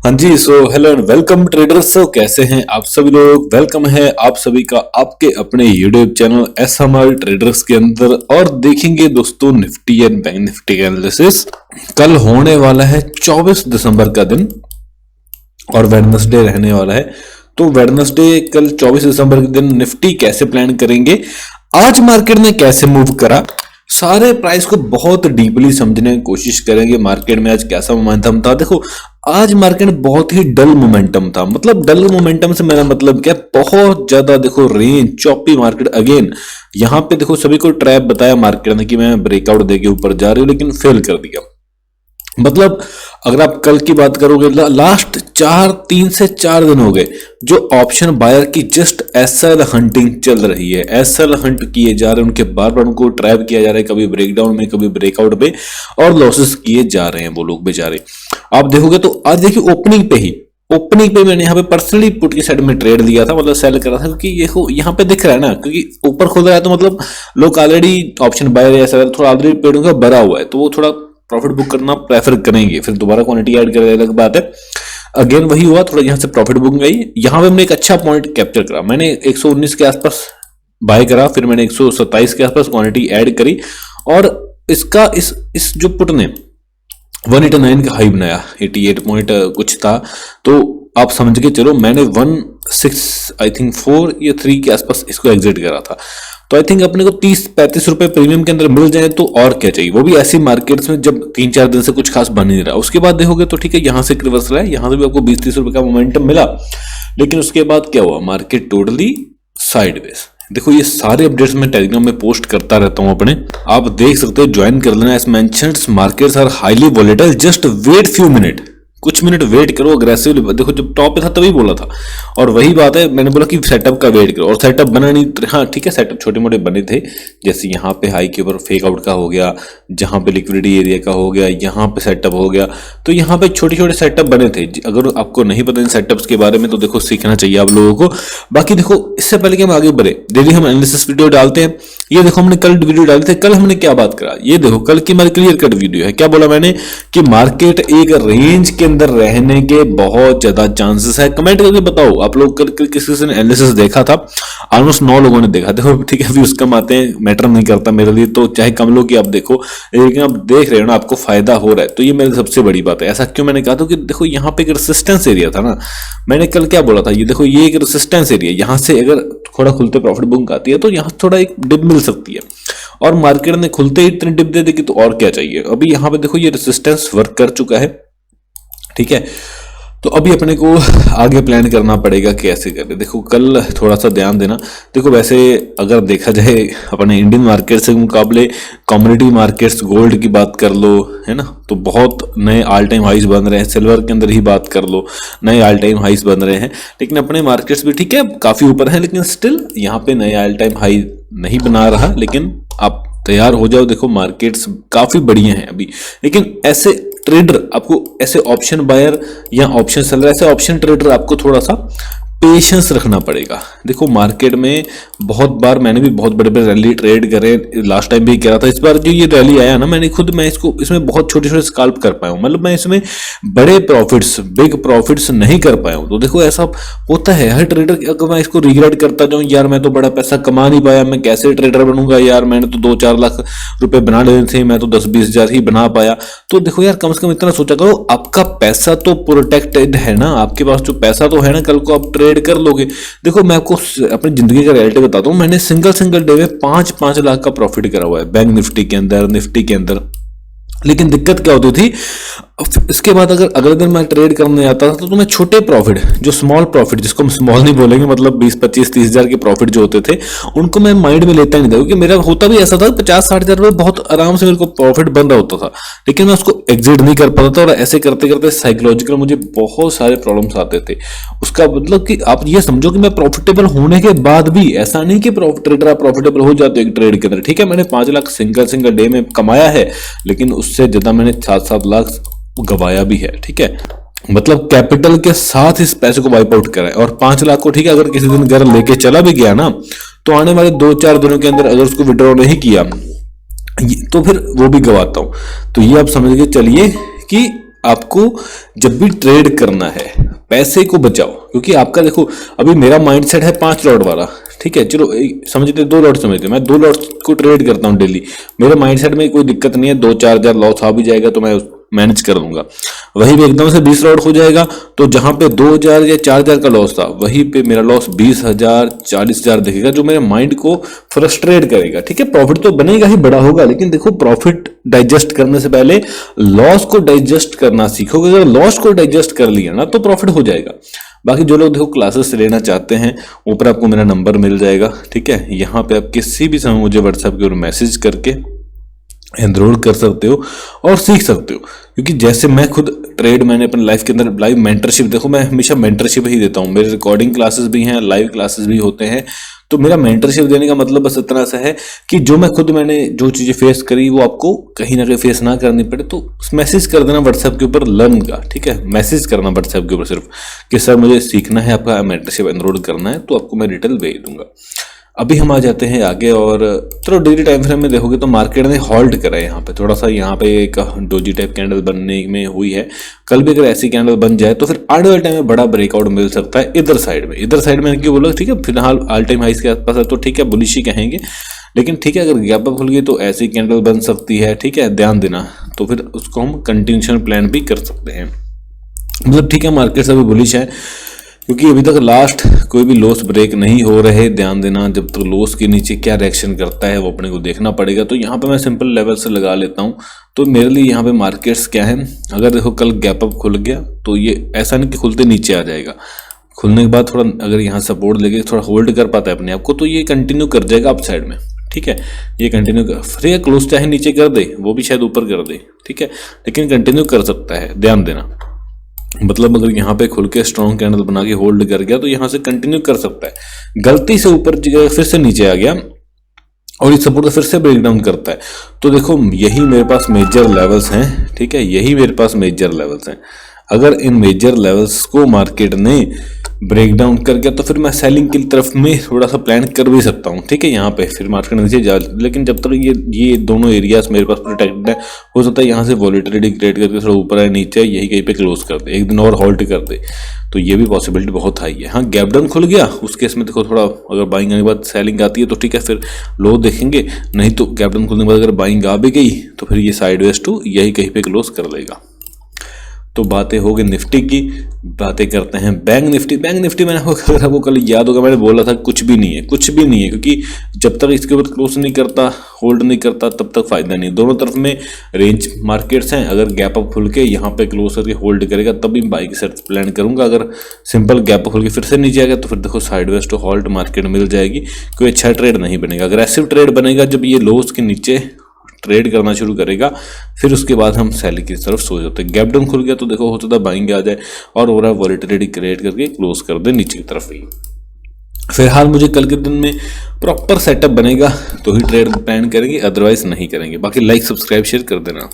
हाँ जी, so hello and welcome traders. So कैसे हैं आप सभी लोग। वेलकम है आप सभी का आपके अपने यूट्यूब चैनल एसएमआर ट्रेडर्स के अंदर। और देखेंगे दोस्तों निफ्टी एंड बैंक निफ्टी का एनालिसिस। कल होने वाला है 24 दिसंबर का दिन और वेडनेसडे रहने वाला है। तो वेडनेसडे कल 24 दिसंबर के दिन निफ्टी कैसे प्लान करेंगे, आज मार्केट ने कैसे मूव करा, सारे प्राइस को बहुत डीपली समझने की कोशिश करेंगे। मार्केट में आज कैसा मोमेंटम था। देखो आज मार्केट बहुत ही डल मोमेंटम था। मतलब डल मोमेंटम से मेरा मतलब क्या, बहुत ज्यादा देखो रेंज चॉपी मार्केट अगेन। यहां पे देखो सभी को ट्रैप बताया मार्केट ने कि मैं ब्रेकआउट देके ऊपर जा रही हूं, लेकिन फेल कर दिया। मतलब अगर आप कल की बात करोगे, लास्ट 3 से 4 दिन हो गए जो ऑप्शन बायर की जस्ट एसएल हंटिंग चल रही है। एसएल हंट किए जा रहे हैं, उनके बार बार उनको ट्रैप किया जा रहा है, कभी ब्रेकडाउन में कभी ब्रेकआउट पे, और लॉसेस किए जा रहे हैं वो लोग बेचारे। आप देखोगे तो आज देखिए ओपनिंग पे मैंने यहाँ पे पर्सनली पुट की साइड में ट्रेड लिया था, मतलब सेल करा था, क्योंकि ये यहाँ पे दिख रहा है ना, क्योंकि ऊपर खुल रहा है तो मतलब लोग ऑलरेडी ऑप्शन बायर या सेलर थोड़ा ऑलरेडी पेड़ों का भरा हुआ है, तो वो थोड़ा प्रॉफिट बुक करना प्रेफर करेंगे। फिर दोबारा क्वांटिटी ऐड करने अलग बात है। अगेन वही हुआ, थोड़ा यहाँ से प्रॉफिट बुकिंग आई। यहाँ पे हमने एक अच्छा पॉइंट कैप्चर करा। मैंने 119 के आसपास बाय करा, फिर मैंने 127 के आसपास क्वांटिटी ऐड करी, और इसका इस जो पुट ने 189 का हाई बनाया, 88 पॉइंट कुछ था। तो आप समझ के चलो मैंने 16 आई थिंक 4 या 3 के आसपास इसको एग्जिट करा था। तो आई थिंक अपने को 30-35 रुपए प्रीमियम के अंदर मिल जाए तो और क्या चाहिए, वो भी ऐसी मार्केट्स में जब 3-4 दिन से कुछ खास बन नहीं रहा। उसके बाद देखोगे तो ठीक है, यहाँ से रिवर्सल है, यहाँ से भी आपको 20-30 रुपए का मोमेंटम मिला, लेकिन उसके बाद क्या हुआ, मार्केट टोटली साइडवेज। देखो ये सारे अपडेट्स मैं टेलीग्राम में पोस्ट करता रहता हूं अपने, आप देख सकते हो, ज्वाइन कर लेना। As mentioned markets are highly volatile, just wait few minute, कुछ मिनट वेट करो अग्रेसिवली। देखो जब टॉप पे था तभी बोला था, और वही बात है, मैंने बोला कि सेटअप का वेट करो, और सेटअप बना नहीं। हाँ ठीक है, सेटअप छोटे मोटे बने थे, जैसे यहाँ पे हाई के ऊपर फेक आउट का हो गया, जहां पे लिक्विडिटी एरिया का हो गया, यहाँ पे सेटअप हो गया, तो यहाँ पे छोटे छोटे सेटअप बने थे। अगर आपको नहीं पता इन सेटअप्स के बारे में तो देखो सीखना चाहिए आप लोगों को। बाकी देखो इससे पहले कि हम आगे बढ़े, डेली हम एनालिसिस वीडियो डालते हैं। ये देखो हमने कल वीडियो डाले थे, कल हमने क्या बात करा, ये देखो कल की हमारी क्लियर कट वीडियो है। क्या बोला मैंने कि मार्केट एक रेंज के अंदर रहने के बहुत ज्यादा चांसेस है। कमेंट करके बताओ आप लोग कल किसी ने एनालिसिस देखा था। ऑलमोस्ट 9 लोगों ने देखा। देखो ठीक है, व्यूज कम आते हैं, मैटर नहीं करता मेरे लिए, तो चाहे कम लोग की आप देखो, लेकिन आप देख रहे हो ना, आपको फायदा हो रहा है, तो ये मेरी सबसे बड़ी बात है। ऐसा क्यों मैंने कहा था कि देखो यहाँ पे एक रेसिस्टेंस एरिया था ना, मैंने कल क्या बोला था, ये देखो ये एक रेसिस्टेंस एरिया, यहाँ से अगर थोड़ा खुलते प्रॉफिट बुकिंग आती है तो यहाँ थोड़ा एक डिप मिल सकती है, और मार्केट ने खुलते ही इतनी डिप दे देगी तो और क्या चाहिए। अभी यहाँ पे देखो ये रेसिस्टेंस वर्क कर चुका है, ठीक है। तो अभी अपने को आगे प्लान करना पड़ेगा कैसे करें। देखो कल थोड़ा सा ध्यान देना। देखो वैसे अगर देखा जाए अपने इंडियन मार्केट से मुकाबले कम्युनिटी मार्केट्स, गोल्ड की बात कर लो, है ना, तो बहुत नए ऑल टाइम हाइस बन रहे हैं। सिल्वर के अंदर ही बात कर लो, नए ऑल टाइम हाइस बन रहे हैं। लेकिन अपने मार्केट्स भी ठीक है काफी ऊपर है, लेकिन स्टिल यहाँ पे नए ऑल टाइम हाई नहीं बना रहा। लेकिन आप तैयार हो जाओ, देखो मार्केट्स काफी बढ़िया हैं अभी। लेकिन ऐसे ट्रेडर आपको, ऐसे ऑप्शन बायर या ऑप्शन सेलर, ऐसे ऑप्शन ट्रेडर आपको थोड़ा सा पेशेंस रखना पड़ेगा। देखो मार्केट में बहुत बार मैंने भी बहुत बड़े बड़े रैली ट्रेड करे, लास्ट टाइम भी करा था। इस बार जो ये रैली आया ना, मैं इसमें बहुत छोटे छोटे स्काल्प कर पाया हूं, मतलब मैं इसमें बड़े प्रॉफिट्स, बिग प्रॉफिट्स नहीं कर पाया हूं। तो देखो ऐसा होता है हर ट्रेडर, अगर मैं इसको रिग्रेट करता जाऊं, यार मैं तो बड़ा पैसा कमा नहीं पाया, मैं कैसे ट्रेडर बनूंगा, यार मैंने तो 2-4 लाख रुपए बना लेने थे, मैं तो 10-20 हजार ही बना पाया। तो देखो यार कम से कम इतना सोचा करो, आपका पैसा तो प्रोटेक्टेड है ना, आपके पास जो पैसा तो है ना, कल को आप ट्रेड कर लोगे। देखो मैं आपको अपनी जिंदगी का रियलिटी बताता हूं, मैंने सिंगल डे में 5-5 लाख का प्रॉफिट करा हुआ है बैंक निफ्टी के अंदर, निफ्टी के अंदर। लेकिन दिक्कत क्या होती थी, इसके बाद अगर अगले दिन मैं ट्रेड करने आता था तो मैं छोटे प्रॉफिट, जो स्मॉल प्रॉफिट, जिसको हम स्मॉल नहीं बोलेंगे, मतलब 20-25-30 हजार के प्रॉफिट जो होते थे, उनको मैं माइंड में लेता नहीं था, क्योंकि मेरा होता भी ऐसा था 50-60 हजार रुपए बहुत आराम से मेरे को प्रॉफिट बन रहा होता था, लेकिन मैं उसको एग्जिट नहीं कर पाता था। और ऐसे करते करते साइकोलॉजिकल मुझे बहुत सारे प्रॉब्लम्स आते थे। उसका मतलब कि आप ये समझो कि मैं प्रॉफिटेबल होने के बाद भी, ऐसा नहीं कि ट्रेडर आप प्रॉफिटेबल हो जाते एक ट्रेड के अंदर, ठीक है, मैंने 5 लाख सिंगल डे में कमाया है, लेकिन उससे ज्यादा मैंने 7-7 लाख गवाया भी है, ठीक है। मतलब कैपिटल के साथ इस पैसे को वाइप आउट करा है। और 5 लाख को ठीक है, अगर किसी दिन घर लेके चला भी गया ना, तो आने वाले 2-4 दिनों के अंदर अगर उसको विड्रॉ नहीं किया तो फिर वो भी गवाता हूं। तो ये आप समझ के चलिए कि आपको जब भी ट्रेड करना है पैसे को बचाओ, क्योंकि आपका देखो अभी मेरा माइंडसेट है 5 लॉट वाला, ठीक है। चलो समझते 2 लॉट समझते, मैं 2 लॉट को ट्रेड करता हूँ डेली। मेरे माइंडसेट में कोई दिक्कत नहीं है, 2-4 हजार लॉस आ भी जाएगा तो मैं मैनेज कर लूंगा। वहीं पे एकदम से 20 लॉट हो जाएगा तो जहां पे 2000 या 4000 का लॉस था वहीं पे मेरा लॉस 20,000 40,000 दिखेगा, जो मेरे माइंड को फ्रस्ट्रेट करेगा, ठीक है। प्रॉफिट तो बनेगा ही, बड़ा होगा, लेकिन देखो प्रॉफिट डाइजेस्ट करने से पहले लॉस को डाइजेस्ट करना सीखोगे। अगर लॉस को डाइजेस्ट कर लिया ना तो प्रॉफिट हो जाएगा। बाकी जो लोग देखो क्लासेस लेना चाहते हैं, ऊपर आपको मेरा नंबर मिल जाएगा, ठीक है। यहाँ पे आप किसी भी समय मुझे व्हाट्सएप के ऊपर मैसेज करके एनरोल कर सकते हो और सीख सकते हो। क्योंकि जैसे मैं खुद ट्रेड, मैंने अपने लाइफ के अंदर लाइव मेंटरशिप, देखो मैं हमेशा मेंटरशिप ही देता हूँ, मेरे रिकॉर्डिंग क्लासेस भी हैं, लाइव क्लासेस भी होते हैं। तो मेरा मेंटरशिप देने का मतलब बस इतना सा है कि जो मैंने जो चीज़ें फेस करी वो आपको कहीं ना कहीं फेस ना करनी पड़े। तो मैसेज कर देना व्हाट्सएप के ऊपर लर्न का, ठीक है। मैसेज करना व्हाट्सएप के ऊपर सिर्फ कि सर मुझे सीखना है, आपका मेंटरशिप एनरोल करना है, तो आपको मैं डिटेल भेज दूंगा। अभी हम आ जाते हैं आगे, और चलो डेली टाइम फ्रेम में देखोगे तो मार्केट ने हॉल्ट करा है यहाँ पे थोड़ा सा। यहाँ पे एक डोजी टाइप कैंडल बनने में हुई है। कल भी अगर ऐसी कैंडल बन जाए तो फिर आने वाले टाइम में बड़ा ब्रेकआउट मिल सकता है इधर साइड में। इधर साइड में क्यों बोला, ठीक है, फिलहाल ऑल टाइम हाइस के आसपास है तो ठीक है, बुलिश ही कहेंगे। लेकिन ठीक है, अगर गैप अप खुल गई तो ऐसी कैंडल बन सकती है, ठीक है, ध्यान देना। तो फिर उसको हम कंटिन्यूशन प्लान भी कर सकते हैं। मतलब ठीक है, मार्केट अभी बुलिश है क्योंकि अभी तक लास्ट कोई भी लॉस ब्रेक नहीं हो रहे। ध्यान देना, जब तक लॉस के नीचे क्या रिएक्शन करता है वो अपने को देखना पड़ेगा। तो यहाँ पे मैं सिंपल लेवल से लगा लेता हूँ। तो मेरे लिए यहाँ पे मार्केट्स क्या है, अगर देखो कल गैप अप खुल गया तो ये ऐसा नहीं कि खुलते नीचे आ जाएगा, खुलने के बाद थोड़ा अगर यहाँ सपोर्ट लेके थोड़ा होल्ड कर पाता है अपने आप को तो ये कंटिन्यू कर जाएगा अप साइड में, ठीक है। ये कंटिन्यू कर, फिर क्लोज चाहे नीचे कर दे, वो भी शायद ऊपर कर दे, ठीक है, लेकिन कंटिन्यू कर सकता है, ध्यान देना। मतलब अगर यहाँ पे खुल के स्ट्रॉन्ग कैंडल बना के होल्ड कर गया तो यहाँ से कंटिन्यू कर सकता है। गलती से ऊपर फिर से नीचे आ गया और इस सपोर्ट फिर से ब्रेक डाउन करता है तो देखो यही मेरे पास मेजर लेवल्स हैं, ठीक है, यही मेरे पास मेजर लेवल्स हैं। अगर इन मेजर लेवल्स को मार्केट ने ब्रेक डाउन कर गया तो फिर मैं सेलिंग की तरफ में थोड़ा सा प्लान कर भी सकता हूँ, ठीक है। यहाँ पे फिर मार्केट नीचे जा, लेकिन जब तक ये दोनों एरियाज मेरे पास प्रोटेक्टेड है, हो सकता है यहाँ से वॉलेटिलिटी क्रिएट करके थोड़ा ऊपर आए नीचे यही कहीं पे क्लोज कर दे, एक दिन और होल्ड कर दे, तो ये भी पॉसिबिलिटी बहुत हाई है। हाँ, गैप डाउन खुल गया उस केस में देखो थोड़ा अगर बाइंग आने के बाद सेलिंग आती है तो ठीक है, फिर लो देखेंगे, नहीं तो गैप डाउन खुलने के बाद अगर बाइंग आ भी गई तो फिर ये साइडवेज टू यही कहीं पे क्लोज कर लेगा। तो बातें हो गई निफ्टी की, बातें करते हैं बैंक निफ्टी। बैंक निफ्टी मैंने अगर आपको कल याद होगा मैंने बोला था कुछ भी नहीं है, कुछ भी नहीं है, क्योंकि जब तक इसके ऊपर क्लोज नहीं करता, होल्ड नहीं करता, तब तक फायदा नहीं। दोनों तरफ में रेंज मार्केट्स हैं, अगर गैप अप खुल के यहाँ पे क्लोज करके होल्ड करेगा तब भी बाई की सर्च प्लान करूंगा। अगर सिंपल गैप अप खुल के फिर से नीचे आ गया तो फिर देखो साइडवेज टू हॉल्ट मार्केट मिल जाएगी, कोई अच्छा ट्रेड नहीं बनेगा। अग्रेसिव ट्रेड बनेगा जब ये लोस के नीचे ट्रेड करना शुरू करेगा, फिर उसके बाद हम सेलिंग की तरफ सोच जाते हैं। गैप डाउन खुल गया तो देखो हो सकता है बाइंग आ जाए और ओवरऑल वॉलेटिलिटी क्रिएट करके क्लोज कर दे नीचे की तरफ ही। फिलहाल मुझे कल के दिन में प्रॉपर सेटअप बनेगा तो ही ट्रेड प्लान करेंगे, अदरवाइज नहीं करेंगे। बाकी लाइक सब्सक्राइब शेयर कर देना।